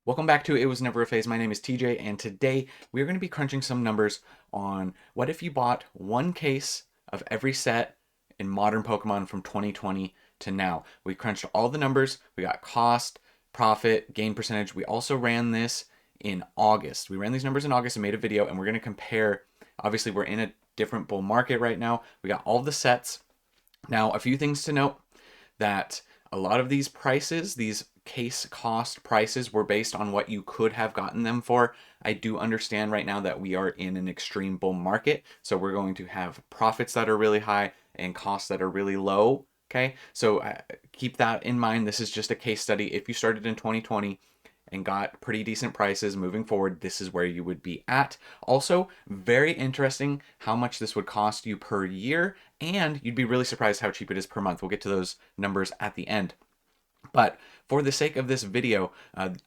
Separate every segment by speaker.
Speaker 1: Welcome back to It Was Never a Phase. My name is TJ, and today we are going to be crunching some numbers on what if you bought one case of every set in modern Pokemon from 2020 to now. We crunched all the numbers, we got cost, profit, gain percentage. We also ran this in August. We ran these numbers in August and made a video, and we're going to compare. Obviously, we're in a different bull market right now. We got all the sets. Now, a few things to note that a lot of these prices, these case cost prices, were based on what you could have gotten them for. I do understand right now that we are in an extreme bull market, so we're going to have profits that are really high and costs that are really low. Okay, so keep that in mind. This is just a case study. If you started in 2020 and got pretty decent prices moving forward, this is where you would be at. Also, very interesting how much this would cost you per year, and you'd be really surprised how cheap it is per month. We'll get to those numbers at the end. But for the sake of this video,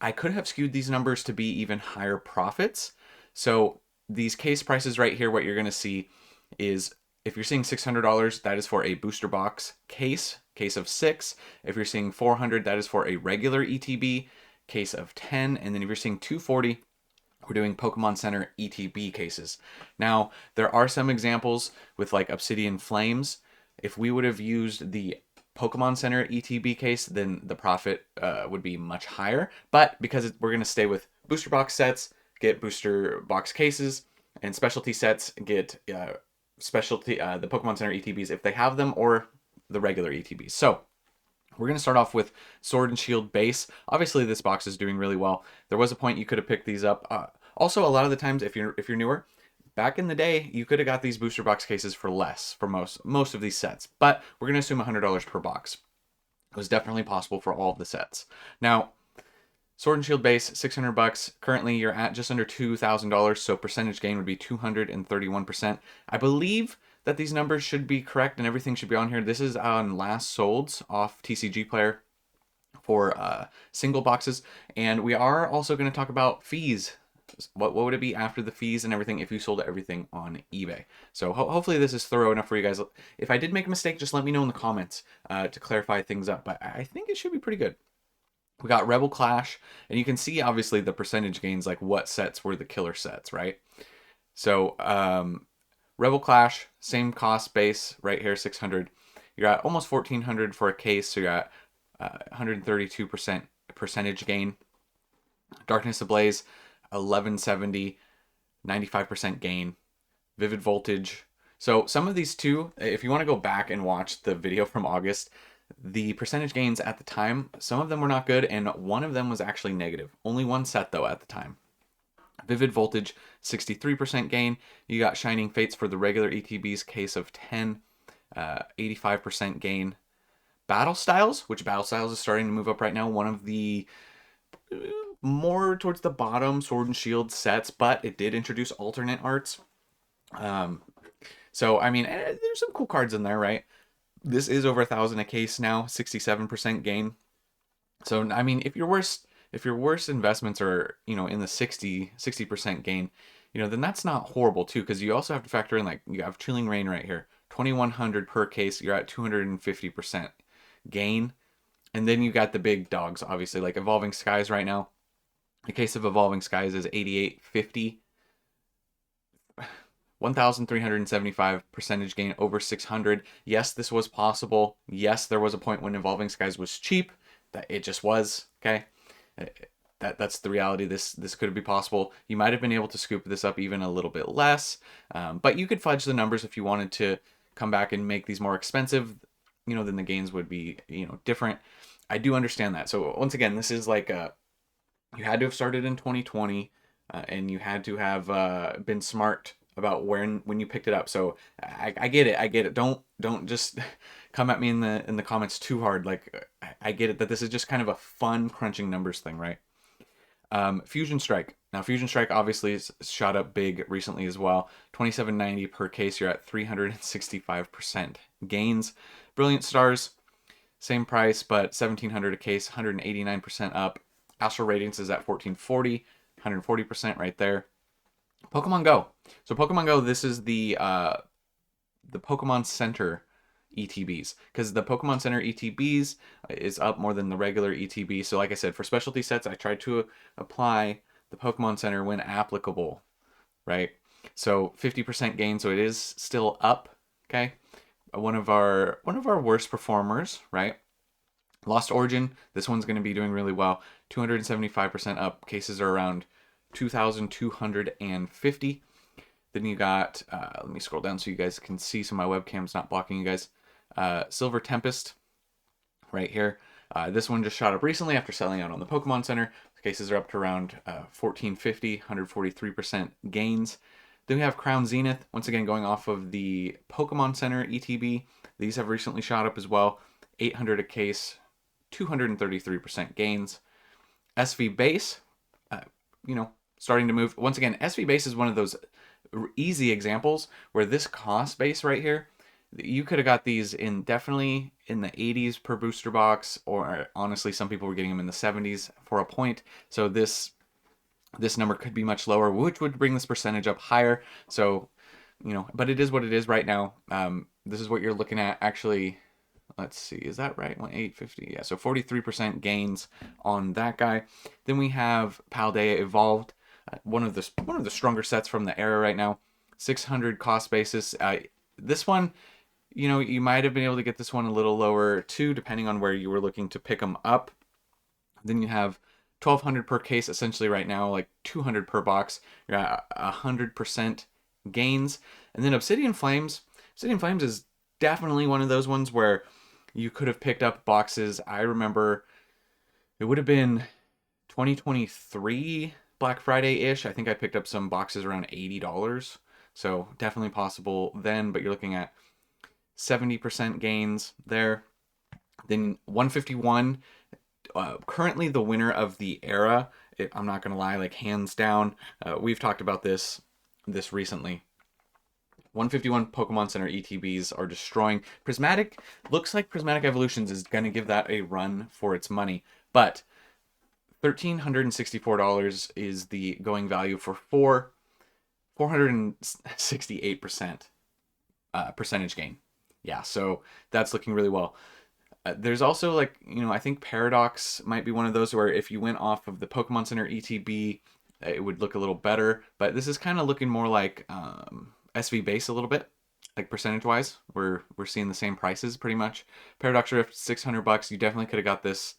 Speaker 1: I could have skewed these numbers to be even higher profits. So these case prices right here, what you're going to see is if you're seeing $600, that is for a booster box case of 6. If you're seeing 400, that is for a regular ETB case of 10. And then if you're seeing 240, we're doing Pokemon Center ETB cases. Now, there are some examples with like Obsidian Flames. If we would have used the Pokemon Center ETB case, then the profit would be much higher. But because we're going to stay with booster box sets, get booster box cases, and specialty sets, get the Pokemon Center ETBs if they have them, or the regular ETBs. So we're going to start off with Sword and Shield base. Obviously, this box is doing really well. There was a point you could have picked these up. Also, a lot of the times, if you're newer, back in the day, you could have got these booster box cases for less for most of these sets. But we're going to assume $100 per box. It was definitely possible for all of the sets. Now, Sword and Shield base, $600. Currently, you're at just under $2,000, so percentage gain would be 231%. I believe that these numbers should be correct and everything should be on here. This is on last solds off TCG Player for single boxes, and we are also going to talk about fees. What would it be after the fees and everything if you sold everything on eBay? So hopefully this is thorough enough for you guys. If I did make a mistake, just let me know in the comments to clarify things up, but I think it should be pretty good. We got Rebel Clash, and you can see obviously the percentage gains, like what sets were the killer sets, right? So Rebel Clash, same cost base right here, 600. You're at almost 1400 for a case, so you're at 132% percentage gain. Darkness Ablaze, 1170, 95% gain. Vivid Voltage. So some of these too, if you want to go back and watch the video from August, the percentage gains at the time, some of them were not good, and one of them was actually negative. Only one set though at the time. Vivid Voltage, 63% gain. You got Shining Fates for the regular ETBs case of 10, 85% gain. Battle Styles, which Battle Styles is starting to move up right now. One of the more towards the bottom Sword and Shield sets, but it did introduce alternate arts. So, I mean, there's some cool cards in there, right? This is over 1,000 a case now, 67% gain. So, I mean, if your worst investments are, in the 60% gain, then that's not horrible too, because you also have to factor in, like, you have Chilling Reign right here, 2,100 per case, you're at 250% gain. And then you got the big dogs, obviously, like Evolving Skies right now. The case of Evolving Skies is 8850. 1,375 percentage gain over 600. Yes, this was possible. Yes, there was a point when Evolving Skies was cheap. That it just was, okay? That's the reality. This could be possible. You might have been able to scoop this up even a little bit less, but you could fudge the numbers if you wanted to come back and make these more expensive. Then the gains would be different. I do understand that. So once again, this is like you had to have started in 2020, and you had to have been smart about when you picked it up. So I get it. I get it. Don't just come at me in the comments too hard. Like, I get it that this is just kind of a fun crunching numbers thing, right? Fusion Strike. Now, Fusion Strike obviously is shot up big recently as well. 2790 per case. You're at 365% gains. Brilliant Stars, same price, but 1,700 a case, 189% up. Astral Radiance is at 1440, 140% right there. Pokemon Go. So Pokemon Go, this is the Pokemon Center ETBs, because the Pokemon Center ETBs is up more than the regular ETB. So like I said, for specialty sets, I tried to apply the Pokemon Center when applicable, right? So 50% gain, so it is still up, okay? One of our worst performers, right? Lost Origin, this one's going to be doing really well. 275% up. Cases are around 2,250. Then you got, let me scroll down so you guys can see, so my webcam's not blocking you guys. Silver Tempest, right here. This one just shot up recently after selling out on the Pokemon Center. Cases are up to around 1450, 143% gains. Then we have Crown Zenith, once again going off of the Pokemon Center ETB. These have recently shot up as well. 800 a case, 233% gains. SV Base, starting to move. Once again, SV Base is one of those easy examples where this cost base right here, you could have got these in definitely in the 80s per booster box, or honestly, some people were getting them in the 70s for a point. So this number could be much lower, which would bring this percentage up higher. So, but it is what it is right now. This is what you're looking at. Actually, let's see, is that right? 850, yeah. So 43% gains on that guy. Then we have Paldea Evolved, one of the stronger sets from the era right now. 600 cost basis. This one, you might have been able to get this one a little lower too, depending on where you were looking to pick them up. Then you have 1,200 per case, essentially right now, like 200 per box. You're at 100% gains. And then Obsidian Flames. Obsidian Flames is definitely one of those ones where you could have picked up boxes. I remember it would have been 2023 Black Friday-ish. I think I picked up some boxes around $80. So definitely possible then, but you're looking at 70% gains there. Then 151, currently the winner of the era. I'm not going to lie, like hands down. We've talked about this recently. 151 Pokemon Center ETBs are destroying. Prismatic, looks like Prismatic Evolutions is going to give that a run for its money. But $1,364 is the going value for 468% percentage gain. Yeah, so that's looking really well. There's also I think Paradox might be one of those where if you went off of the Pokemon Center ETB, it would look a little better. But this is kind of looking more like SV Base a little bit, like percentage wise. We're seeing the same prices pretty much. Paradox Rift, $600. You definitely could have got this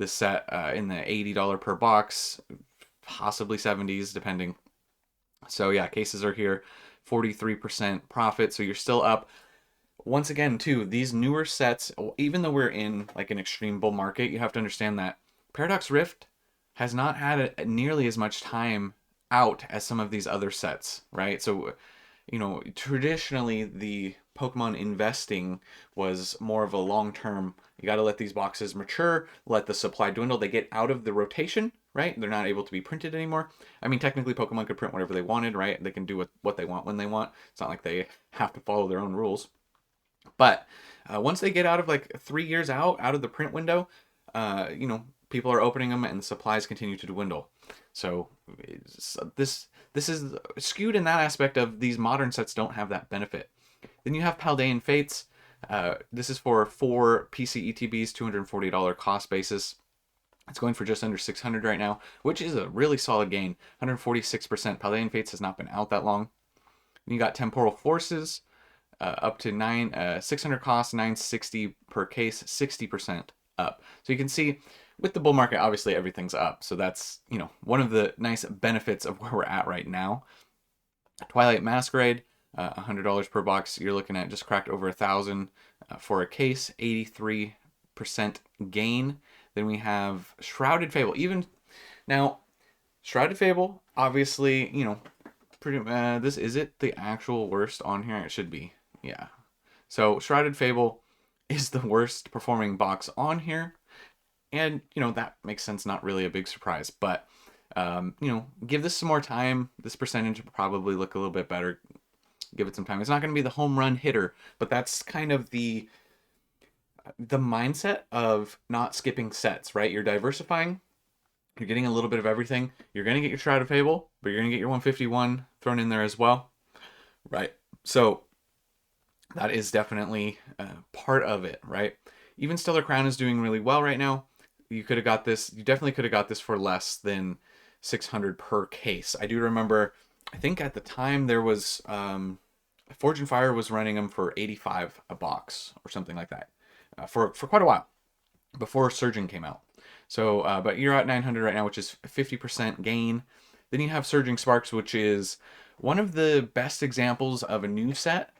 Speaker 1: set in the $80 per box, possibly 70s depending. So yeah, cases are here, 43% profit. So you're still up. Once again, too, these newer sets, even though we're in like an extreme bull market, you have to understand that Paradox Rift has not had nearly as much time out as some of these other sets, right? So, traditionally the Pokemon investing was more of a long-term, you got to let these boxes mature, let the supply dwindle. They get out of the rotation, right? They're not able to be printed anymore. I mean, technically Pokemon could print whatever they wanted, right? They can do what they want when they want. It's not like they have to follow their own rules. But once they get out of 3 years out of the print window, people are opening them and the supplies continue to dwindle. So this is skewed in that aspect of these modern sets don't have that benefit. Then you have Paldean Fates. This is for 4 PC ETBs, $240 cost basis. It's going for just under 600 right now, which is a really solid gain. 146%. Paldean Fates has not been out that long. Then you got Temporal Forces. Up to 600 cost, 960 per case, 60% up. So you can see with the bull market, obviously everything's up. So that's, one of the nice benefits of where we're at right now. Twilight Masquerade, $100 per box. You're looking at just cracked over 1,000 for a case, 83% gain. Then we have Shrouded Fable. Even now, Shrouded Fable, obviously, pretty. This is it the actual worst on here? It should be. Yeah. So Shrouded Fable is the worst performing box on here. And, that makes sense. Not really a big surprise. But, give this some more time. This percentage will probably look a little bit better. Give it some time. It's not going to be the home run hitter. But that's kind of the mindset of not skipping sets, right? You're diversifying. You're getting a little bit of everything. You're going to get your Shrouded Fable. But you're going to get your 151 thrown in there as well. Right. So That is definitely part of it, right? Even Stellar Crown is doing really well right now. You could have got this. You definitely could have got this for less than 600 per case. I do remember. I think at the time there was Forge and Fire was running them for 85 a box or something like that for quite a while before Surgeon came out. So, but you're at 900 right now, which is 50% gain. Then you have Surging Sparks, which is one of the best examples of a new set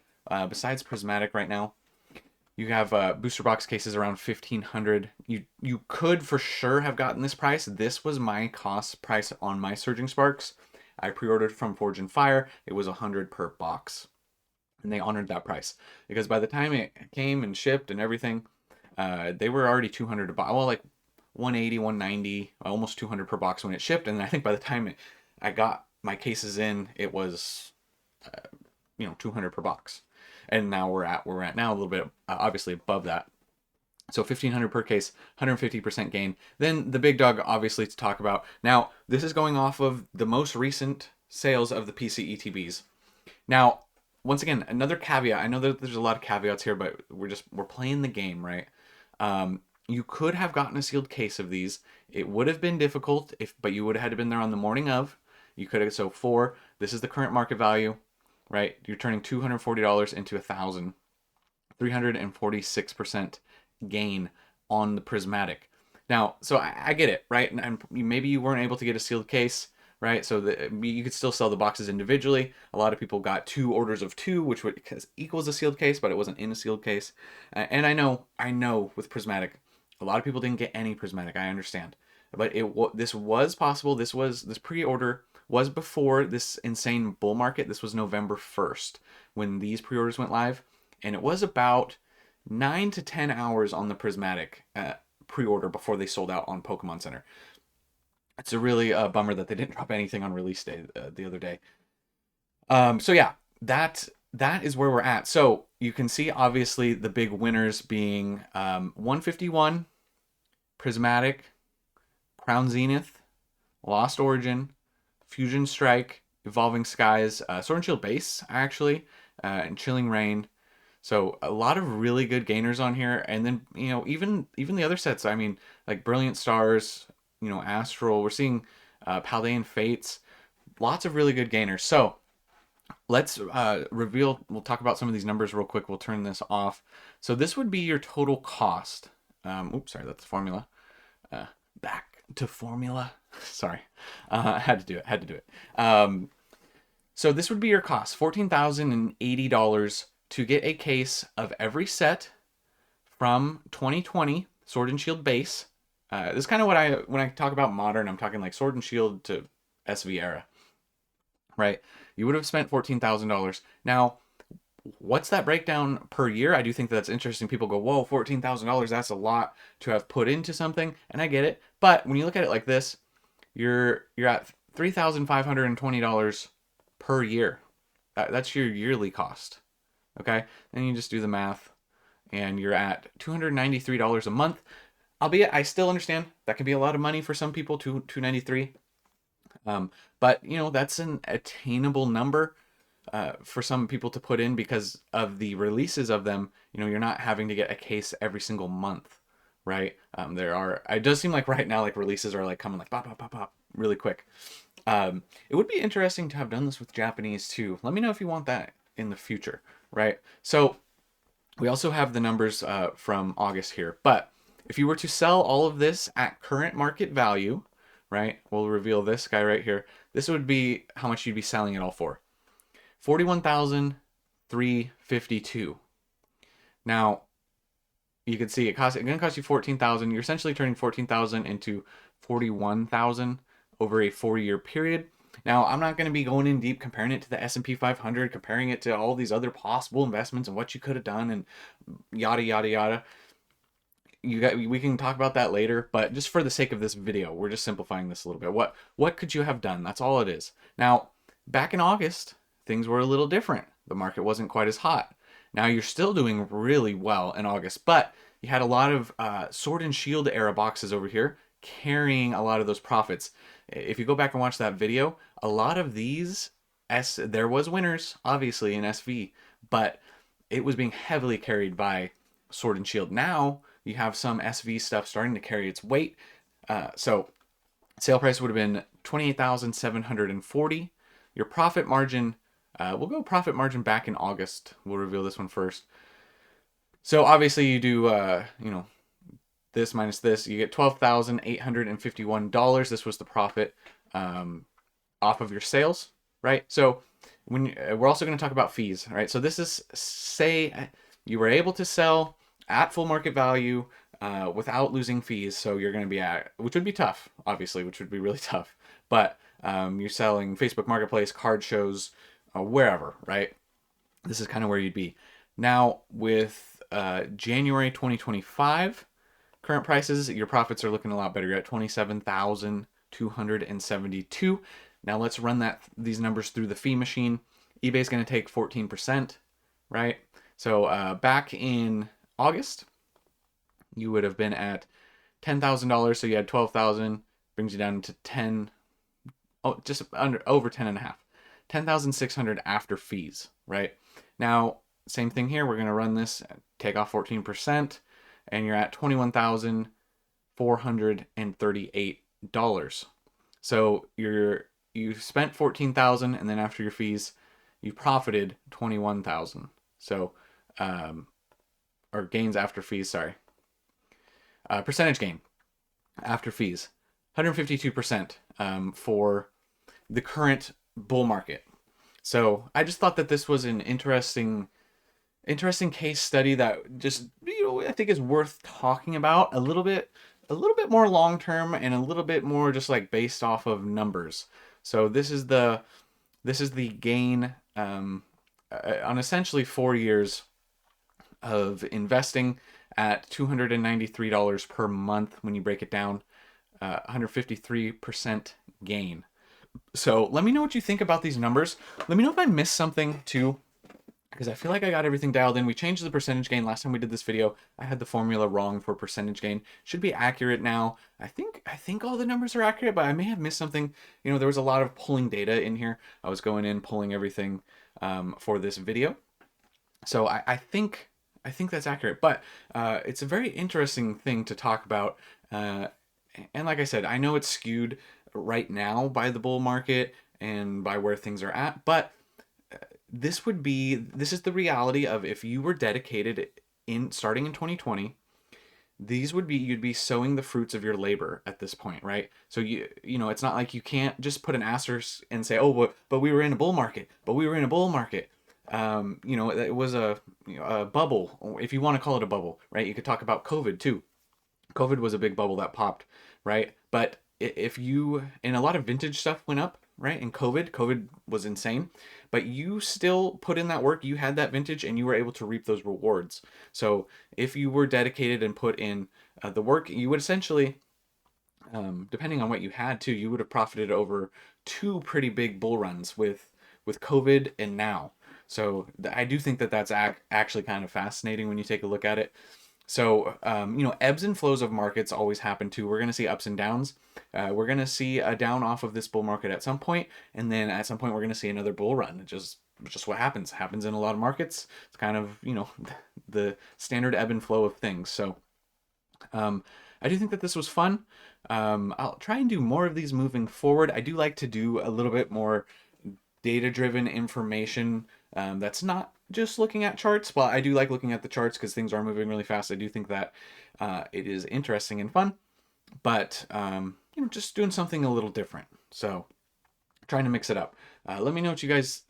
Speaker 1: besides Prismatic right now. You have booster box cases around 1,500. You could for sure have gotten this price. This was my cost price on my Surging Sparks. I pre-ordered from Forge and Fire. It was 100 per box, and they honored that price because by the time it came and shipped and everything, they were already 200 a box. Well, like 180, 190, almost 200 per box when it shipped. And I think by the time I got my cases in, it was 200 per box. And now we're at now a little bit obviously above that. So 1,500 per case, 150% gain. Then the big dog, obviously, to talk about. Now, this is going off of the most recent sales of the PC ETBs. Now, once again, another caveat. I know that there's a lot of caveats here, but we're playing the game, right? You could have gotten a sealed case of these. It would have been difficult but you would have had to been there on the morning of. You could have, so this is the current market value, right? You're turning $240 into 1,000, 346% gain on the Prismatic. Now, so I get it, right? And maybe you weren't able to get a sealed case, right? So you could still sell the boxes individually. A lot of people got 2 orders of 2, which equals a sealed case, but it wasn't in a sealed case. And I know with Prismatic, a lot of people didn't get any Prismatic. I understand, but this was possible. This pre-order was before this insane bull market. This was November 1st when these pre-orders went live, and it was about 9 to 10 hours on the Prismatic pre-order before they sold out on Pokemon Center. It's a really bummer that they didn't drop anything on release day the other day. So yeah, that is where we're at. So you can see obviously the big winners being 151, Prismatic, Crown Zenith, Lost Origin, Fusion Strike, Evolving Skies, Sword and Shield Base actually, and Chilling Rain. So a lot of really good gainers on here, and then even the other sets. I mean, like Brilliant Stars, Astral. We're seeing Paldean Fates. Lots of really good gainers. So let's reveal. We'll talk about some of these numbers real quick. We'll turn this off. So this would be your total cost. Oops, sorry, that's the formula. Back to formula. Sorry, I had to do it. Had to do it. So this would be your cost: $14,080 to get a case of every set from 2020 Sword and Shield base. This is kind of when I talk about modern, I'm talking like Sword and Shield to SV era, right? You would have spent $14,000. Now, what's that breakdown per year? I do think that's interesting. People go, whoa, $14,000, that's a lot to have put into something, and I get it. But when you look at it like this, you're at $3,520 per year. That's your yearly cost. Okay, then you just do the math, and you're at $293 a month. Albeit, I still understand that can be a lot of money for some people. $293, but that's an attainable number for some people to put in because of the releases of them. You're not having to get a case every single month, right? It does seem like right now, like releases are like coming like pop, pop, pop, pop, really quick. It would be interesting to have done this with Japanese too. Let me know if you want that in the future, right? So we also have the numbers from August here, but if you were to sell all of this at current market value, right? We'll reveal this guy right here. This would be how much you'd be selling it all for. $41,352. Now, you can see it's going to cost you $14,000. You're essentially turning $14,000 into $41,000 over a 4-year period. Now, I'm not going to be going in deep comparing it to the S&P 500, comparing it to all these other possible investments and what you could have done and yada, yada, yada. We can talk about that later, but just for the sake of this video, we're just simplifying this a little bit. What could you have done? That's all it is. Now, back in August, things were a little different. The market wasn't quite as hot. Now you're still doing really well in August, but you had a lot of Sword and Shield era boxes over here carrying a lot of those profits. If you go back and watch that video, a lot of these there was winners obviously in SV, but it was being heavily carried by Sword and Shield. Now you have some SV stuff starting to carry its weight. So sale price would have been 28,740. Your profit margin, we'll go profit margin back in August. We'll reveal this one first. So obviously you do, this minus this, you get $12,851. This was the profit off of your sales, right? So we're also going to talk about fees, right? So this is, say you were able to sell at full market value without losing fees. So you're going to be at, which would be tough, obviously, which would be really tough. But you're selling Facebook Marketplace, card shows, wherever, right? This is kind of where you'd be. Now with January 2025 current prices, your profits are looking a lot better. You're at 27,272. Now let's run these numbers through the fee machine. eBay's going to take 14%, right? So back in August, you would have been at $10,000. So you had 12,000, brings you down to 10, just over 10 and a half. 10,600 after fees, right? Now, same thing here. We're going to run this, take off 14%, and you're at $21,438. So you spent 14,000, and then after your fees, you profited 21,000. So, or gains after fees, sorry. Percentage gain after fees, 152% for the current bull market. So I just thought that this was an interesting case study that just, I think is worth talking about a little bit more long term and a little bit more just like based off of numbers. So this is the gain on essentially 4 years of investing at $293 per month when you break it down, 153% gain. So let me know what you think about these numbers. Let me know if I missed something too, because I feel like I got everything dialed in. We changed the percentage gain last time we did this video. I had the formula wrong for percentage gain. Should be accurate now. I think all the numbers are accurate, but I may have missed something. There was a lot of pulling data in here. I was going in, pulling everything for this video. So I think that's accurate, but it's a very interesting thing to talk about. And like I said, I know it's skewed right now by the bull market and by where things are at, but this is the reality of if you were dedicated starting in 2020, you'd be sowing the fruits of your labor at this point, right? So it's not like you can't just put an asterisk and say, oh, but we were in a bull market, it was a bubble, if you want to call it a bubble, right? You could talk about COVID too. COVID was a big bubble that popped, right? But and a lot of vintage stuff went up, right? And COVID was insane, but you still put in that work. You had that vintage and you were able to reap those rewards. So if you were dedicated and put in the work, you would essentially, depending on what you had too, you would have profited over 2 pretty big bull runs with COVID and now. So I do think that that's actually kind of fascinating when you take a look at it. So, ebbs and flows of markets always happen too. We're going to see ups and downs. We're going to see a down off of this bull market at some point, and then at some point we're going to see another bull run. It's just what happens in a lot of markets. It's kind of, the standard ebb and flow of things. So, I do think that this was fun. I'll try and do more of these moving forward. I do like to do a little bit more data-driven information that's not just looking at charts. Well, I do like looking at the charts because things are moving really fast. I do think that it is interesting and fun, but just doing something a little different. So trying to mix it up. Let me know what you guys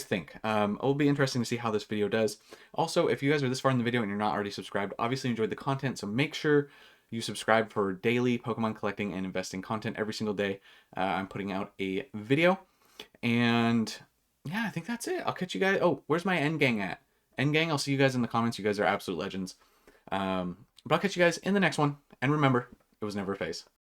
Speaker 1: think. It will be interesting to see how this video does. Also, if you guys are this far in the video and you're not already subscribed, obviously enjoyed the content, so make sure you subscribe for daily Pokemon collecting and investing content every single day. I'm putting out a video. And yeah, I think that's it. I'll catch you guys. Oh, where's my end gang at? End gang, I'll see you guys in the comments. You guys are absolute legends. But I'll catch you guys in the next one. And remember, it was never a phase.